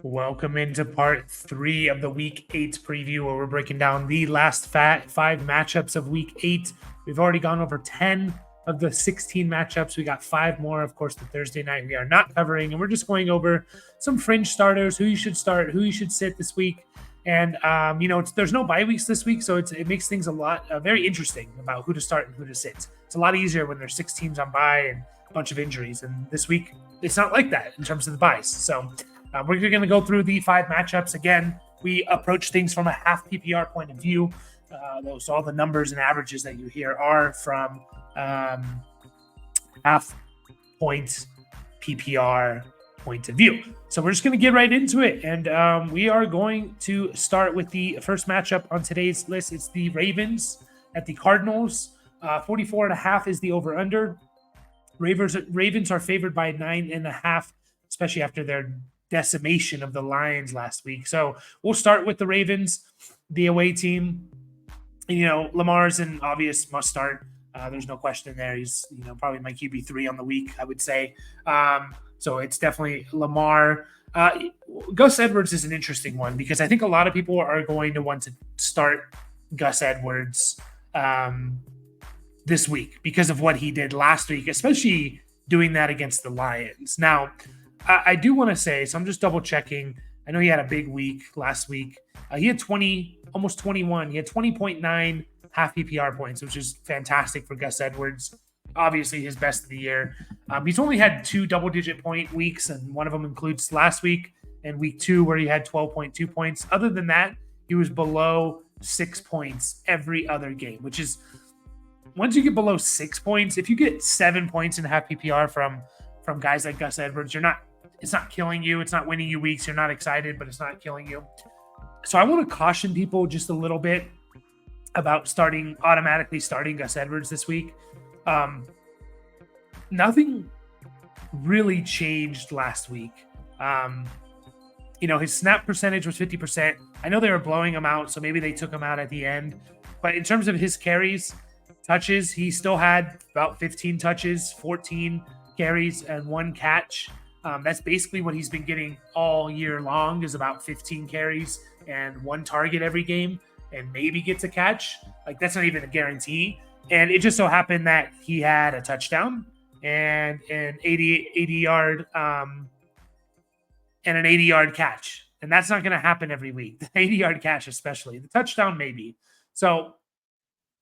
Welcome into part 3 of the Week 8 preview, where we're breaking down the last 5 matchups of Week 8. We've already gone over 10 of the 16 matchups. We got 5 more. Of course, the Thursday night we are not covering, and we're just going over some fringe starters, who you should start, who you should sit this week. And, there's no bye weeks this week, so it makes things a lot very interesting about who to start and who to sit. It's a lot easier when there's 6 teams on bye and a bunch of injuries. And this week, it's not like that in terms of the byes. So, we're going to go through the 5 matchups. Again, we approach things from a half PPR point of view. So all the numbers and averages that you hear are from half point PPR point of view. So we're just going to get right into it. And we are going to start with the first matchup on today's list. It's the Ravens at the Cardinals. 44.5 is the over-under. Ravens are favored by 9.5, especially after their decimation of the Lions last week. So we'll start with the Ravens, the away team. Lamar's an obvious must start. There's no question there. He's, probably my QB3 on the week, I would say. So it's definitely Lamar. Gus Edwards is an interesting one because I think a lot of people are going to want to start Gus Edwards this week because of what he did last week, especially doing that against the Lions. Now, I do want to say, so I'm just double checking. I know he had a big week last week. He had 20, almost 21. He had 20.9 half PPR points, which is fantastic for Gus Edwards. Obviously his best of the year. He's only had 2 double-digit point weeks, and one of them includes last week and week 2 where he had 12.2 points. Other than that, he was below 6 points every other game, which is, once you get below 6 points, if you get 7 points in half PPR from guys like Gus Edwards, it's not killing you. It's not winning you weeks. You're not excited, but it's not killing you. So I want to caution people just a little bit about automatically starting Gus Edwards this week. Nothing really changed last week. His snap percentage was 50%. I know they were blowing him out, so maybe they took him out at the end. But in terms of his carries, touches, he still had about 15 touches, 14 carries, and 1 catch. That's basically what he's been getting all year long, is about 15 carries and 1 target every game, and maybe gets a catch. Like, that's not even a guarantee. And it just so happened that he had a touchdown and an 80-yard catch. And that's not going to happen every week. The 80-yard catch, especially. The touchdown, maybe. So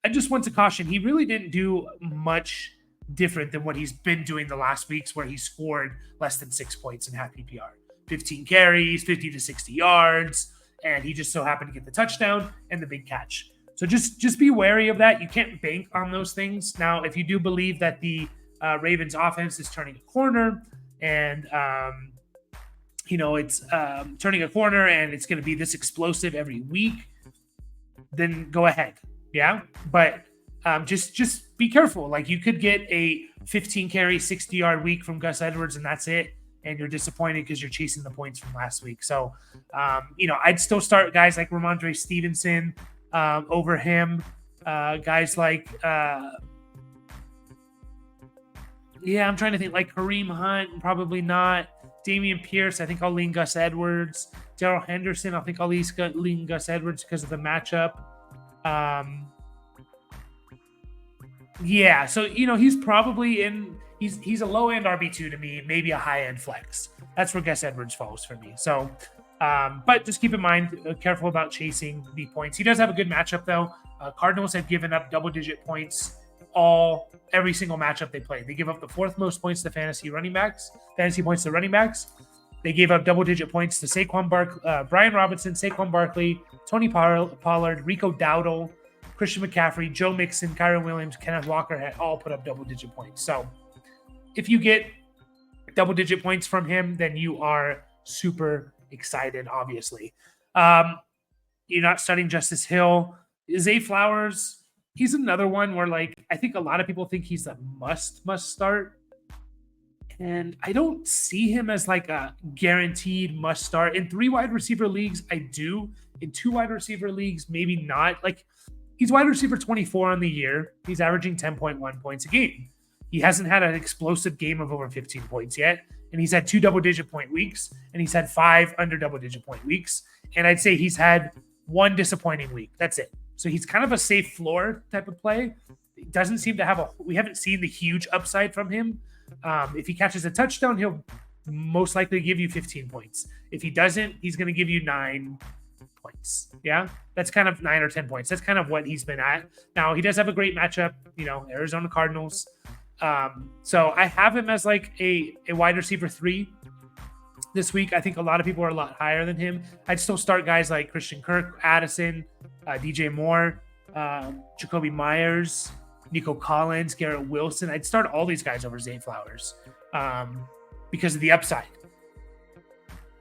I just want to caution, he really didn't do much different than what he's been doing the last weeks, where he scored less than 6 points in half PPR. 15 carries, 50 to 60 yards, and he just so happened to get the touchdown and the big catch. So just be wary of that. You can't bank on those things. Now, if you do believe that the Ravens offense is turning a corner and, it's turning a corner and it's going to be this explosive every week, then go ahead. Yeah. But just be careful. Like, you could get a 15 carry, 60-yard week from Gus Edwards, and that's it. And you're disappointed because you're chasing the points from last week. So, I'd still start guys like Ramondre Stevenson over him. Guys like, I'm trying to think, like Kareem Hunt, probably not. Dameon Pierce, I think I'll lean Gus Edwards. Darrell Henderson, I think I'll lean Gus Edwards because of the matchup. So, he's probably he's a low-end RB2 to me, maybe a high-end flex. That's where Gus Edwards falls for me. So, but just keep in mind, careful about chasing the points. He does have a good matchup, though. Cardinals have given up double-digit points every single matchup they play. They give up the 4th most points to fantasy points to running backs. They gave up double-digit points to Brian Robinson, Saquon Barkley, Tony Pollard, Rico Dowdle, Christian McCaffrey, Joe Mixon, Kyron Williams, Kenneth Walker had all put up double-digit points. So if you get double-digit points from him, then you are super excited, obviously. You're not starting Justice Hill. Zay Flowers, he's another one where, I think a lot of people think he's a must start. And I don't see him as a guaranteed must start. In 3 wide receiver leagues, I do. In 2 wide receiver leagues, maybe not. He's wide receiver 24 on the year. He's averaging 10.1 points a game. He hasn't had an explosive game of over 15 points yet. and he's had 2 double-digit point weeks, and he's had 5 under double-digit point weeks. And I'd say he's had 1 disappointing week. That's it. So he's kind of a safe floor type of play. It doesn't seem to have we haven't seen the huge upside from him. If he catches a touchdown, he'll most likely give you 15 points. If he doesn't, he's going to give you 9 points. Yeah, that's kind of 9 or 10 points. That's kind of what he's been at. Now, he does have a great matchup, Arizona Cardinals. So I have him as like a wide receiver 3 this week. I think a lot of people are a lot higher than him. I'd still start guys like Christian Kirk, Addison, DJ Moore, Jacoby Myers, Nico Collins, Garrett Wilson. I'd start all these guys over Zay Flowers because of the upside.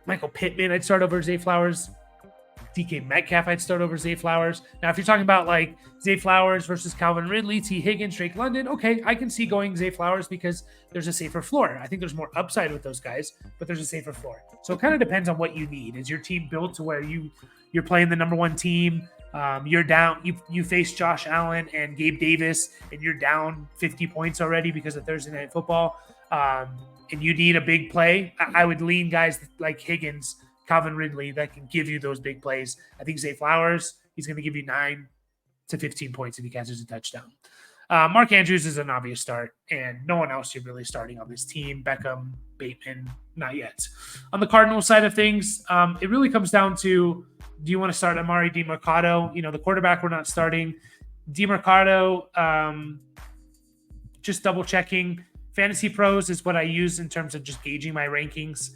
Michael Pittman, I'd start over Zay Flowers. DK Metcalf, I'd start over Zay Flowers. Now, if you're talking about like Zay Flowers versus Calvin Ridley, T. Higgins, Drake London, okay, I can see going Zay Flowers because there's a safer floor. I think there's more upside with those guys, but there's a safer floor. So it kind of depends on what you need. Is your team built to where you're playing the number 1 team? You're down. You face Josh Allen and Gabe Davis, and you're down 50 points already because of Thursday Night Football, and you need a big play. I would lean guys like Higgins, Calvin Ridley that can give you those big plays. I think Zay Flowers, he's going to give you 9 to 15 points if he catches a touchdown. Mark Andrews is an obvious start, and no one else you're really starting on this team. Beckham, Bateman, not yet. On the Cardinals side of things, it really comes down to, do you want to start Amari DiMercato? The quarterback we're not starting. DiMercato, just double checking. Fantasy Pros is what I use in terms of just gauging my rankings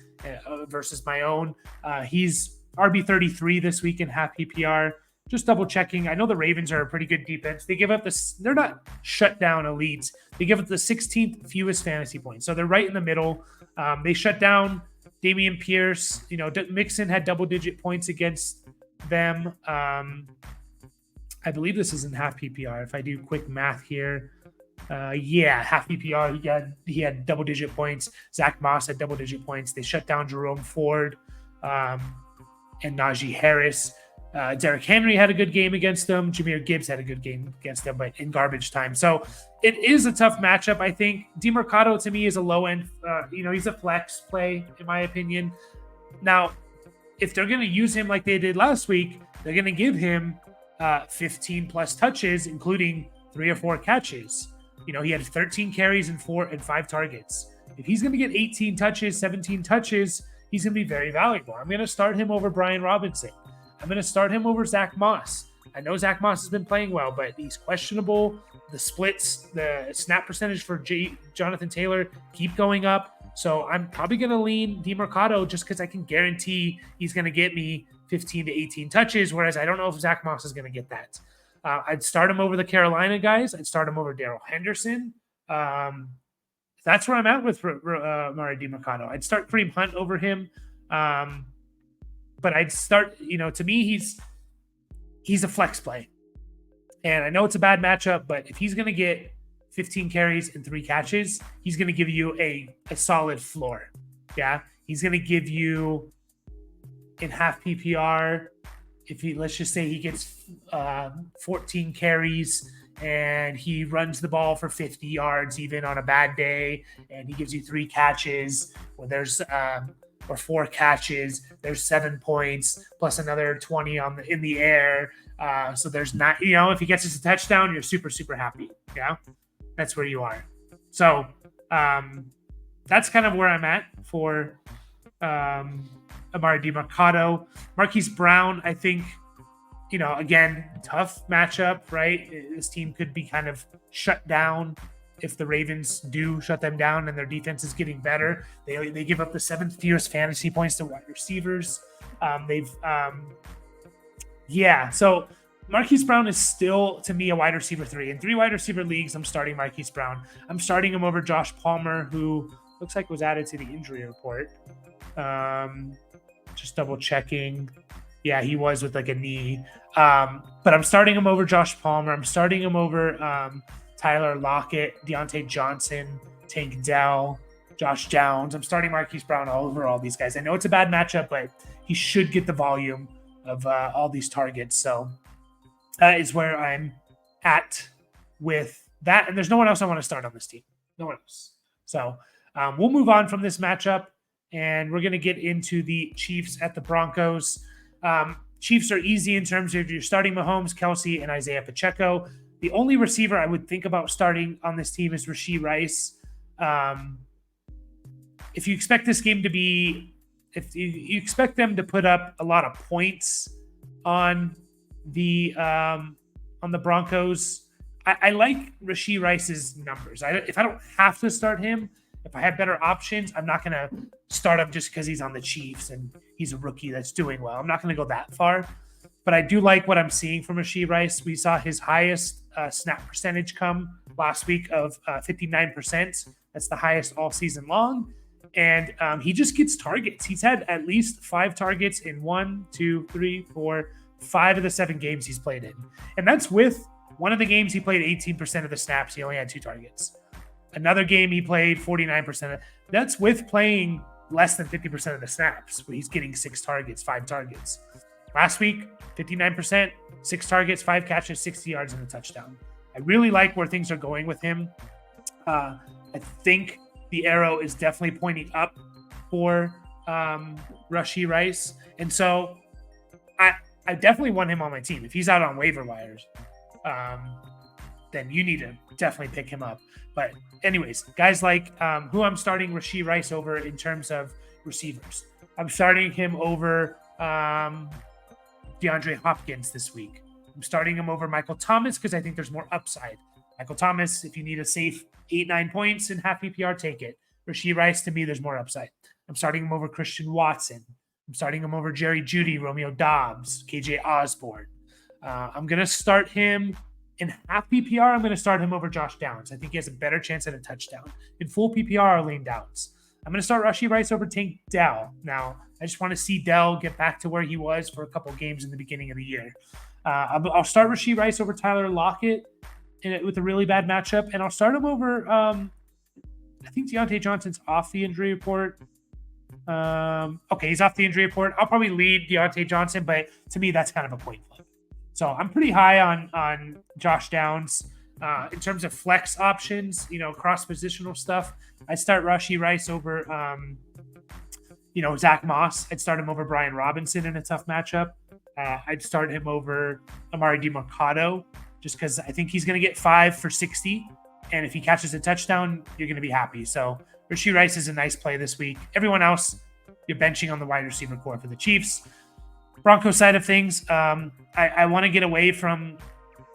versus my own. He's RB33 this week in half PPR. Just double checking. I know the Ravens are a pretty good defense. They give up they're not shut down elites. They give up the 16th fewest fantasy points. So they're right in the middle. They shut down Damian Pierce. Mixon had double-digit points against them. I believe this is in half PPR. If I do quick math here, half PPR. He had double-digit points. Zach Moss had double-digit points. They shut down Jerome Ford and Najee Harris. Derrick Henry had a good game against them. Jahmyr Gibbs had a good game against them, but in garbage time. So it is a tough matchup, I think. DiMercato, to me, is a low-end. He's a flex play, in my opinion. Now, if they're going to use him like they did last week, they're going to give him 15-plus touches, including 3 or 4 catches. He had 13 carries and 5 targets. If he's going to get 18 touches, 17 touches, he's going to be very valuable. I'm going to start him over Brian Robinson. I'm going to start him over Zach Moss. I know Zach Moss has been playing well, but he's questionable. The splits, the snap percentage for Jonathan Taylor keep going up. So I'm probably going to lean DiMercato just because I can guarantee he's going to get me 15 to 18 touches, whereas I don't know if Zach Moss is going to get that. I'd start him over the Carolina guys. I'd start him over Darrell Henderson. That's where I'm at with Amari DiMercato. I'd start Kareem Hunt over him. But I'd start, to me, he's a flex play. And I know it's a bad matchup, but if he's going to get 15 carries and 3 catches, he's going to give you a solid floor. Yeah. He's going to give you in half PPR, let's just say he gets 14 carries and he runs the ball for 50 yards, even on a bad day, and he gives you 3 catches when there's, or 4 catches, there's 7 points plus another 20 in the air. So there's not, if he gets us a touchdown, you're super, super happy. Yeah. That's where you are. So that's kind of where I'm at for Amari DiMercato. Marquise Brown, I think, again, tough matchup, right? This team could be kind of shut down if the Ravens do shut them down and their defense is getting better. They give up the 7th fewest fantasy points to wide receivers. So Marquise Brown is still, to me, a wide receiver 3. In 3 wide receiver leagues, I'm starting Marquise Brown. I'm starting him over Josh Palmer, who looks like was added to the injury report. Just double checking. Yeah, he was with like a knee. But I'm starting him over Josh Palmer. I'm starting him over Tyler Lockett, Deontay Johnson, Tank Dell, Josh Downs. I'm starting Marquise Brown all over all these guys. I know it's a bad matchup, but he should get the volume of all these targets. So that is where I'm at with that. And there's no one else I want to start on this team. No one else. So we'll move on from this matchup. and we're going to get into the Chiefs at the Broncos. Chiefs are easy in terms of you're starting Mahomes, Kelsey, and Isaiah Pacheco. The only receiver I would think about starting on this team is Rashee Rice. If you expect this game to be, if you expect them to put up a lot of points on the Broncos, I like Rashee Rice's numbers. If I don't have to start him, if I have better options, I'm not going to start him just because he's on the Chiefs and he's a rookie that's doing well. I'm not going to go that far. But I do like what I'm seeing from Rashee Rice. We saw his highest snap percentage come last week of 59%. That's the highest all season long. And he just gets targets. He's had at least 5 targets in 1, 2, 3, 4, 5 of the 7 games he's played in. And that's with one of the games he played 18% of the snaps. He only had 2 targets. Another game he played 49%. That's with playing less than 50% of the snaps, where he's getting 6 targets, 5 targets. Last week, 59%, 6 targets, 5 catches, 60 yards, and a touchdown. I really like where things are going with him. I think the arrow is definitely pointing up for Rashee Rice. And so I definitely want him on my team. If he's out on waiver wires, then you need to definitely pick him up. But anyways, guys like who I'm starting Rashee Rice over in terms of receivers. I'm starting him over DeAndre Hopkins this week. I'm starting him over Michael Thomas because I think there's more upside. Michael Thomas, if you need a safe 8-9 points in half PPR, take it. Rashee Rice, to me, there's more upside. I'm starting him over Christian Watson. I'm starting him over Jerry Jeudy, Romeo Doubs, KJ Osborne. I'm going to start him in half PPR. I'm going to start him over Josh Downs. I think he has a better chance at a touchdown. In full PPR, I'll lean Downs. I'm going to start Rashee Rice over Tank Dell. Now, I just want to see Dell get back to where he was for a couple games in the beginning of the year. I'll start Rashee Rice over Tyler Lockett with a really bad matchup, and I'll start him over, I think Deontay Johnson's off the injury report. Okay, he's off the injury report. I'll probably lead Deontay Johnson, but to me, that's kind of a coin flip. So I'm pretty high on Josh Downs. In terms of flex options, cross-positional stuff, I'd start Rashee Rice over, Zach Moss. I'd start him over Brian Robinson in a tough matchup. I'd start him over Amari DiMercado just because I think he's going to get 5 for 60. And if he catches a touchdown, you're going to be happy. So Rashee Rice is a nice play this week. Everyone else, you're benching on the wide receiver core for the Chiefs. Broncos side of things, I want to get away from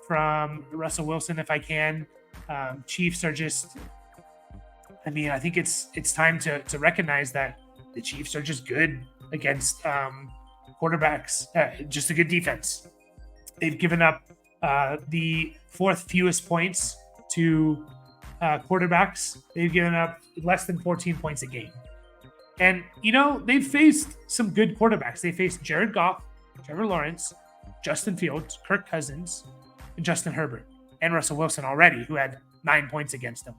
Russell Wilson if I can. Chiefs are just, I think it's time to recognize that the Chiefs are just good against quarterbacks, just a good defense. They've given up the 4th fewest points to quarterbacks. They've given up less than 14 points a game. And, they've faced some good quarterbacks. They faced Jared Goff, Trevor Lawrence, Justin Fields, Kirk Cousins, and Justin Herbert, and Russell Wilson already, who had 9 points against them.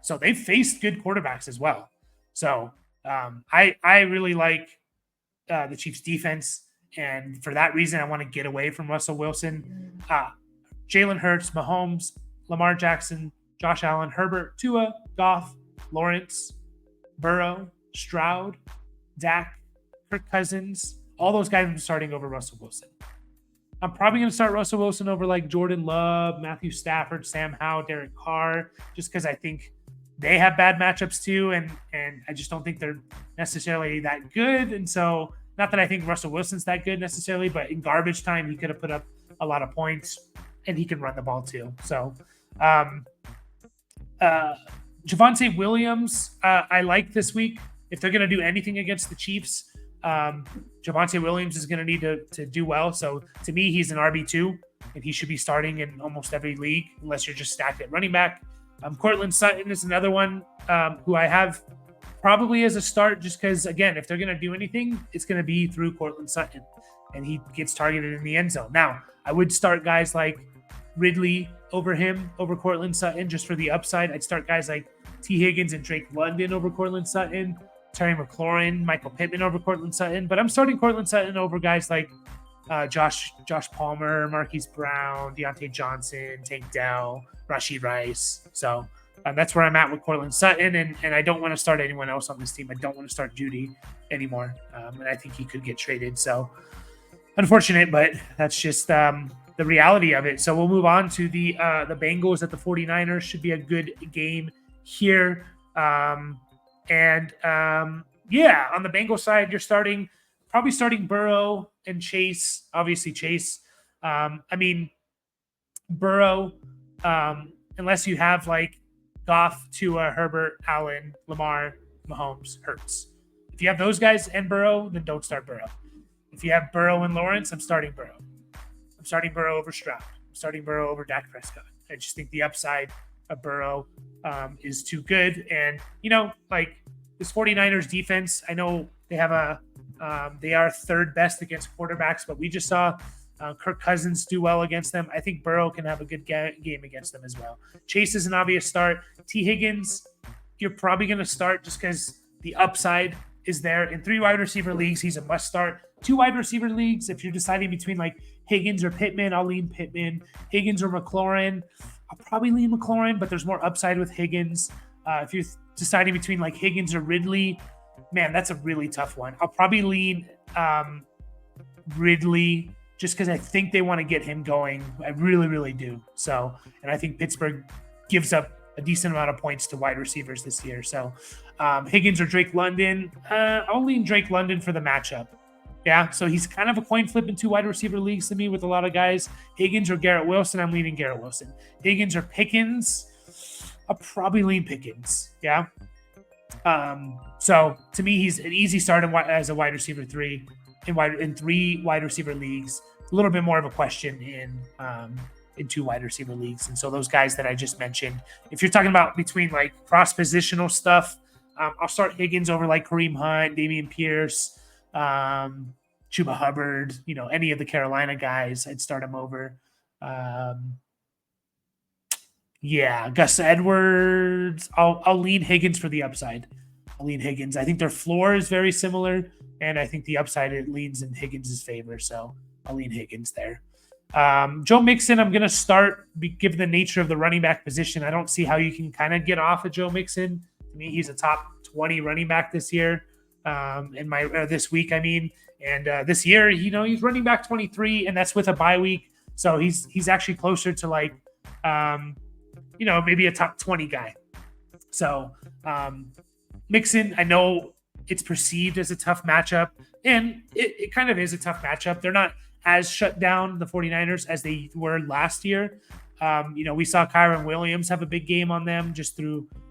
So they've faced good quarterbacks as well. So I really like the Chiefs defense. And for that reason, I want to get away from Russell Wilson. Jalen Hurts, Mahomes, Lamar Jackson, Josh Allen, Herbert, Tua, Goff, Lawrence, Burrow, Stroud, Dak, Kirk Cousins, all those guys I'm starting over Russell Wilson. I'm probably going to start Russell Wilson over like Jordan Love, Matthew Stafford, Sam Howell, Derek Carr, just because I think they have bad matchups too, and I just don't think they're necessarily that good. And so, not that I think Russell Wilson's that good necessarily, but in garbage time, he could have put up a lot of points, and he can run the ball too. So, Javonte Williams, I like this week. If they're going to do anything against the Chiefs, Javonte Williams is going to need to do well. So to me, he's an RB2, and he should be starting in almost every league, unless you're just stacked at running back. Cortland Sutton is another one who I have probably as a start, just because, again, if they're going to do anything, it's going to be through Cortland Sutton, and he gets targeted in the end zone. Now, I would start guys like Ridley over Cortland Sutton just for the upside. I'd start guys like T. Higgins and Drake London over Cortland Sutton, Terry McLaurin, Michael Pittman over Cortland Sutton. But I'm starting Cortland Sutton over guys like Josh Palmer, Marquise Brown, Deontay Johnson, Tank Dell, Rashee Rice. So That's where I'm at with Cortland Sutton, and I don't want to start anyone else on this team. I don't want to start Judy anymore, and I think he could get traded. So unfortunate, but that's just the reality of it. So we'll move on to the Bengals at the 49ers. Should be a good game here. Yeah, on the Bengals side, you're probably starting Burrow and Chase. Obviously, Chase. Burrow, unless you have like Goff, Tua, Herbert, Allen, Lamar, Mahomes, Hurts. If you have those guys and Burrow, then don't start Burrow. If you have Burrow and Lawrence, I'm starting Burrow. I'm starting Burrow over Stroud. I'm starting Burrow over Dak Prescott. I just think the upside of Burrow is too good. And, like this 49ers defense, I know they have they are third best against quarterbacks, but we just saw Kirk Cousins do well against them. I think Burrow can have a good game against them as well. Chase is an obvious start. T. Higgins, you're probably going to start just because the upside is there. In 3 wide receiver leagues, he's a must start. 2 wide receiver leagues, if you're deciding between like Higgins or Pittman, I'll lean Pittman. Higgins or McLaurin, I'll probably lean McLaurin, but there's more upside with Higgins. If you're deciding between like Higgins or Ridley, man, that's a really tough one. I'll probably lean Ridley just because I think they want to get him going. I really, really do. So, and I think Pittsburgh gives up a decent amount of points to wide receivers this year. So Higgins or Drake London, I'll lean Drake London for the matchup. Yeah, so he's kind of a coin flip in 2 wide receiver leagues to me with a lot of guys. Higgins or Garrett Wilson, I'm leaning Garrett Wilson. Higgins or Pickens, I'll probably lean Pickens. Yeah. So to me, he's an easy start as a wide receiver 3 in 3 wide receiver leagues. A little bit more of a question in 2 wide receiver leagues. And so those guys that I just mentioned, if you're talking about between like cross positional stuff, I'll start Higgins over like Kareem Hunt, Dameon Pierce, Chuba Hubbard, any of the Carolina guys, I'd start him over. Gus Edwards. I'll lean Higgins for the upside. I'll lean Higgins. I think their floor is very similar, and I think the upside it leans in Higgins' favor. So I'll lean Higgins there. Joe Mixon, I'm going to start given the nature of the running back position. I don't see how you can kind of get off of Joe Mixon. To me, he's a top 20 running back this year. This week, and this year, he's running back 23, and that's with a bye week. So he's actually closer to like, maybe a top 20 guy. So Mixon, I know it's perceived as a tough matchup, and it kind of is a tough matchup. They're not as shut down, the 49ers, as they were last year. We saw Kyron Williams have a big game on them just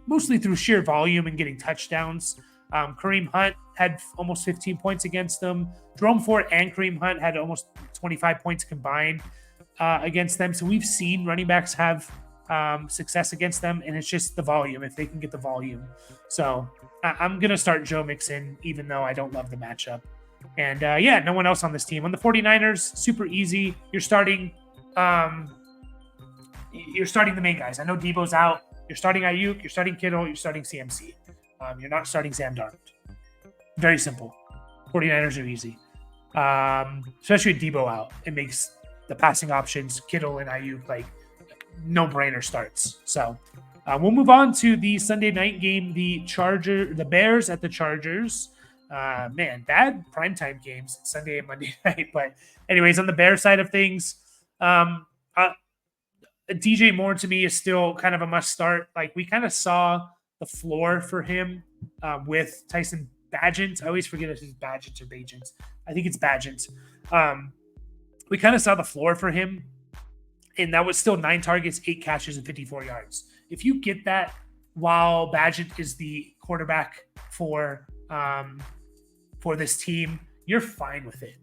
mostly through sheer volume and getting touchdowns. Kareem Hunt had almost 15 points against them. Jerome Ford and Kareem Hunt had almost 25 points combined against them. So we've seen running backs have success against them, and it's just the volume, if they can get the volume. So I'm going to start Joe Mixon, even though I don't love the matchup. And no one else on this team. On the 49ers, super easy. You're starting the main guys. I know Debo's out. You're starting Ayuk, you're starting Kittle, you're starting CMC. You're not starting Sam Darnold. Very simple. 49ers are easy. Especially with Debo out. It makes the passing options, Kittle and Ayuk, like no-brainer starts. So we'll move on to the Sunday night game, the Bears at the Chargers. Bad primetime games Sunday and Monday night. But anyways, on the Bears side of things, DJ Moore to me is still kind of a must start. Like we kind of saw the floor for him with Tyson Bagent. I always forget if it's Bagent or Bagent. I think it's Bagent. We kind of saw the floor for him, and that was still 9 targets, 8 catches, and 54 yards. If you get that while Bagent is the quarterback for this team, you're fine with it.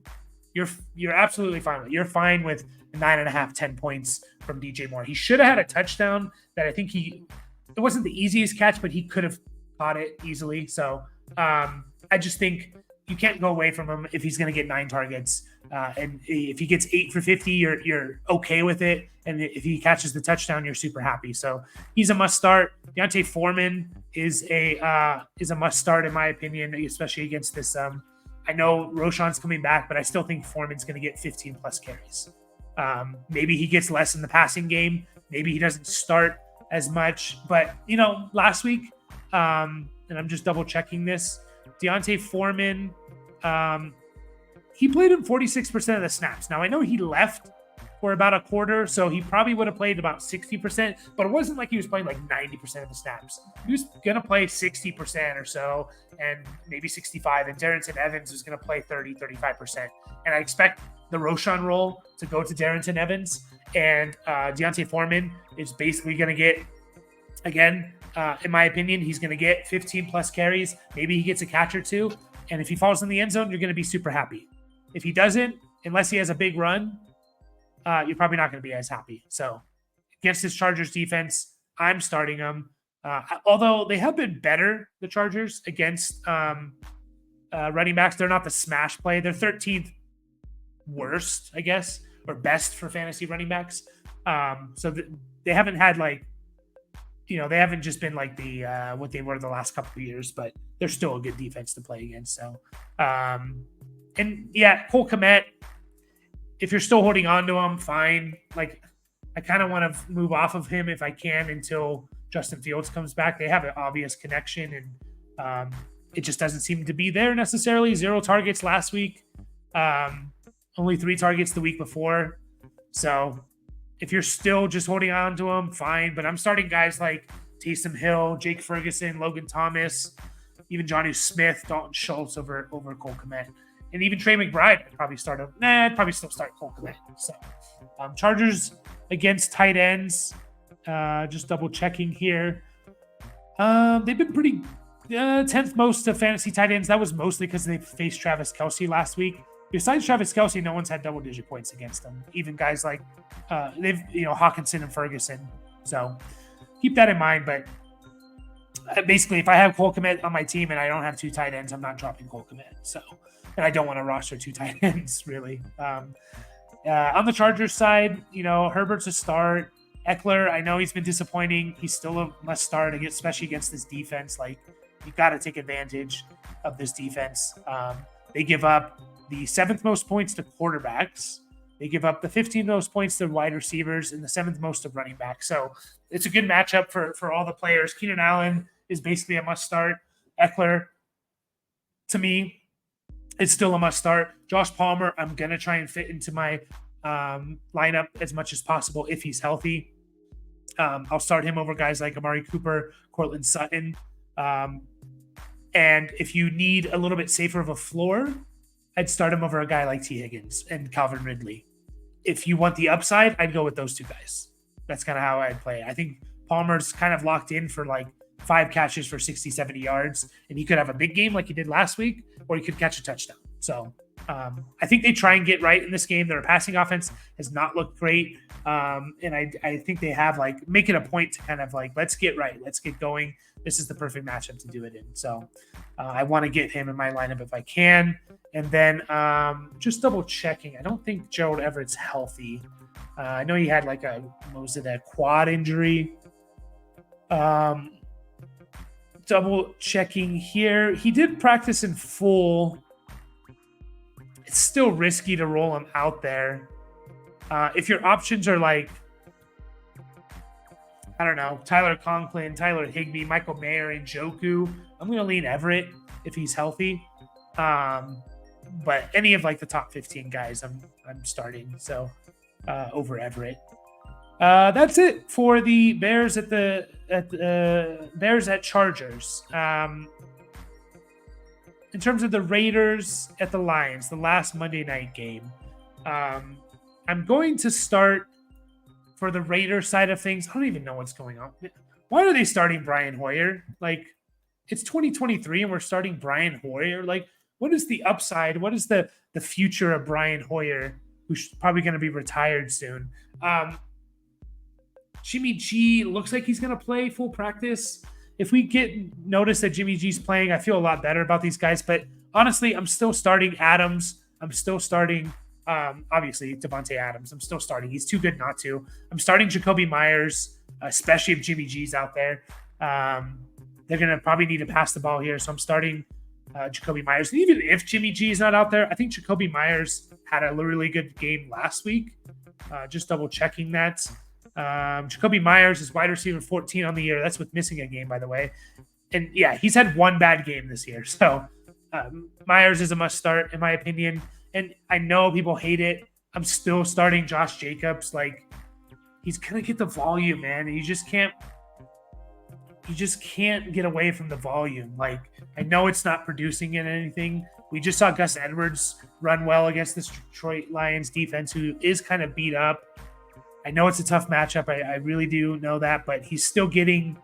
You're absolutely fine with it. You're fine with 9.5, 10 points from DJ Moore. He should have had a touchdown that I think it wasn't the easiest catch, but he could have caught it easily. So I just think you can't go away from him if he's going to get 9 targets. And if he gets 8 for 50, you're okay with it. And if he catches the touchdown, you're super happy. So he's a must start. Deontay Foreman is a must start in my opinion, especially against this. I know Roshan's coming back, but I still think Foreman's going to get 15 plus carries. Maybe he gets less in the passing game. Maybe he doesn't start as much. But, last week, and I'm just double checking this, D'Onta Foreman, he played in 46% of the snaps. Now, I know he left for about a quarter, so he probably would have played about 60%, but it wasn't like he was playing like 90% of the snaps. He was going to play 60% or so, and maybe 65, and Darrington Evans was going to play 30, 35%. And I expect the Roshan role to go to Darrington Evans, and D'Onta Foreman is basically going to get, again, in my opinion, he's going to get 15 plus carries. Maybe he gets a catch or two, and if he falls in the end zone, you're going to be super happy. If he doesn't, unless he has a big run, you're probably not going to be as happy. So against this Chargers defense, I'm starting them. Although they have been better, the Chargers, against running backs. They're not the smash play. They're 13th worst, I guess, or best for fantasy running backs. So they haven't had they haven't just been like the what they were the last couple of years, but they're still a good defense to play against. So, and yeah, Cole Kmet, if you're still holding on to him, fine. I kind of want to move off of him if I can until Justin Fields comes back. They have an obvious connection, and it just doesn't seem to be there necessarily. 0 targets last week, only 3 targets the week before. So if you're still just holding on to him, fine. But I'm starting guys like Taysom Hill, Jake Ferguson, Logan Thomas, even Jonnu Smith, Dalton Schultz over Cole Kmet. And even Trey McBride, I'd probably still start Cole Kmet. So, Chargers against tight ends. Just double checking here. They've been pretty 10th most of fantasy tight ends. That was mostly because they faced Travis Kelce last week. Besides Travis Kelce, no one's had double-digit points against them. Even guys like Hawkinson and Ferguson. So keep that in mind. But basically, if I have Cole Kmet on my team and I don't have 2 tight ends, I'm not dropping Cole Kmet. So. And I don't want to roster 2 tight ends, really. On the Chargers side, Herbert's a start. Eckler, I know he's been disappointing. He's still a must start, especially against this defense. You've got to take advantage of this defense. They give up the 7th most points to quarterbacks. They give up the 15th most points to wide receivers and the 7th most to running backs. So it's a good matchup for all the players. Keenan Allen is basically a must start. Eckler, to me, it's still a must start. Josh Palmer, I'm going to try and fit into my lineup as much as possible if he's healthy. I'll start him over guys like Amari Cooper, Cortland Sutton. And if you need a little bit safer of a floor, I'd start him over a guy like T. Higgins and Calvin Ridley. If you want the upside, I'd go with those 2 guys. That's kind of how I'd play it. I think Palmer's kind of locked in for 5 catches for 60, 70 yards. And he could have a big game like he did last week, or he could catch a touchdown. So I think they try and get right in this game. Their passing offense has not looked great. And I think they have make it a point to kind of let's get right. Let's get going. This is the perfect matchup to do it in. So I want to get him in my lineup if I can. And then just double checking. I don't think Gerald Everett's healthy. I know he had a quad injury. Double checking here. He did practice in full. It's still risky to roll him out there. If your options are Tyler Conklin, Tyler Higbee, Michael Mayer, and Njoku, I'm going to lean Everett if he's healthy. But any of the top 15 guys, I'm starting. So over Everett. That's it for the Bears Bears at Chargers. In terms of the Raiders at the Lions, the last Monday night game, I'm going to start for the Raiders side of things. I don't even know what's going on. Why are they starting Brian Hoyer? It's 2023 and we're starting Brian Hoyer. What is the upside? What is the future of Brian Hoyer, who's probably going to be retired soon? Jimmy G looks like he's going to play full practice. If we get notice that Jimmy G's playing, I feel a lot better about these guys. But honestly, I'm still starting Adams. I'm still starting, obviously, Davante Adams. I'm still starting. He's too good not to. I'm starting Jacoby Myers, especially if Jimmy G's out there. They're going to probably need to pass the ball here. So I'm starting Jacoby Myers. And even if Jimmy G is not out there, I think Jacoby Myers had a really good game last week. Just double checking that. Jacoby Myers is wide receiver 14 on the year. That's with missing a game, by the way. And yeah, he's had one bad game this year. So Myers is a must start, in my opinion. And I know people hate it. I'm still starting Josh Jacobs. Like, he's going to get the volume, man. And you just can't get away from the volume. Like, I know it's not producing in anything. We just saw Gus Edwards run well against this Detroit Lions defense, who is kind of beat up. I know it's a tough matchup. I really do know that, but he's still getting,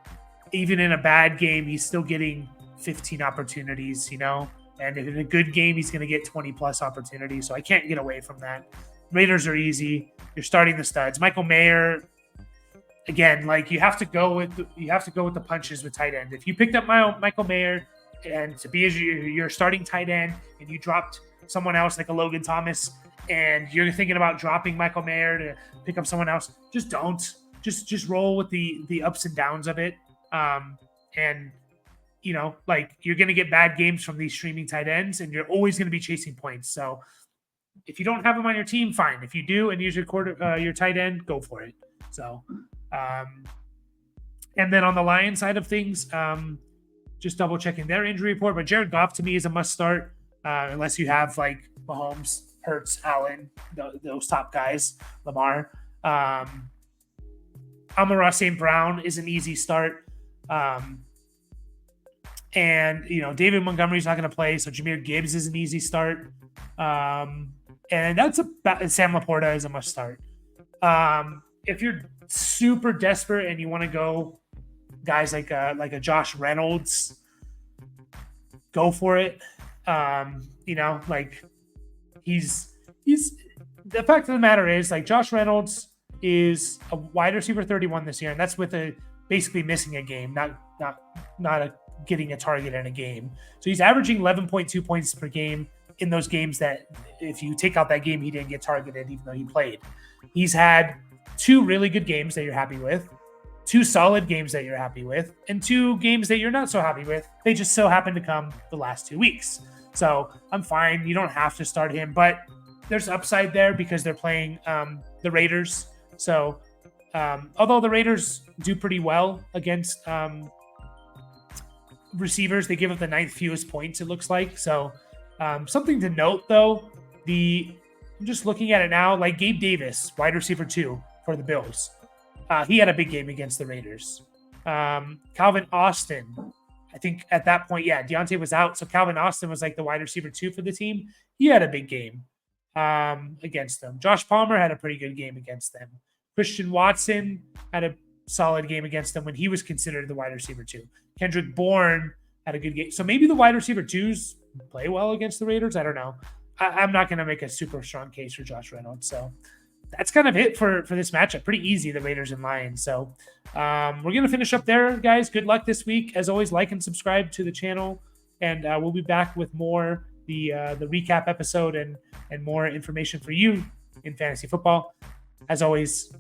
even in a bad game, he's still getting 15 opportunities, and in a good game, he's going to get 20 plus opportunities. So I can't get away from that. Raiders are easy. You're starting the studs. Michael Mayer, again, like, you have to go with the punches with tight end. If you picked up Michael Mayer and to be your starting tight end, and you dropped someone else like a Logan Thomas, and you're thinking about dropping Michael Mayer to pick up someone else, just don't. Just roll with the ups and downs of it. And like, you're going to get bad games from these streaming tight ends, and you're always going to be chasing points. So if you don't have them on your team, fine. If you do and use your tight end, go for it. So, and then on the Lions side of things, just double checking their injury report. But Jared Goff to me is a must start, unless you have like Mahomes, Hurts, Allen, those top guys, Lamar. Amon-Ra St. Brown is an easy start. And David Montgomery's not going to play, so Jahmyr Gibbs is an easy start. And that's Sam Laporta is a must start. If you're super desperate and you want to go guys like a Josh Reynolds, go for it. Like, he's the fact of the matter is, like, Josh Reynolds is a wide receiver 31 this year, and that's with basically missing a game, not getting a target in a game. So he's averaging 11.2 points per game in those games that, if you take out that game, he didn't get targeted even though he played. He's had 2 really good games that you're happy with, 2 solid games that you're happy with, and 2 games that you're not so happy with. They just so happen to come the last 2 weeks. So I'm fine. You don't have to start him, but there's upside there because they're playing the Raiders. So although the Raiders do pretty well against receivers, they give up the 9th fewest points, it looks like. So something to note, though, I'm just looking at it now, like Gabe Davis, wide receiver 2 for the Bills. He had a big game against the Raiders. Calvin Austin, I think at that point, Deontay was out. So Calvin Austin was like the wide receiver 2 for the team. He had a big game against them. Josh Palmer had a pretty good game against them. Christian Watson had a solid game against them when he was considered the wide receiver 2. Kendrick Bourne had a good game. So maybe the wide receiver 2s play well against the Raiders. I don't know. I'm not going to make a super strong case for Josh Reynolds. So that's kind of it for this matchup. Pretty easy, the Raiders and Lions. So we're going to finish up there, guys. Good luck this week. As always, like and subscribe to the channel. And we'll be back with more, the recap episode and more information for you in fantasy football. As always,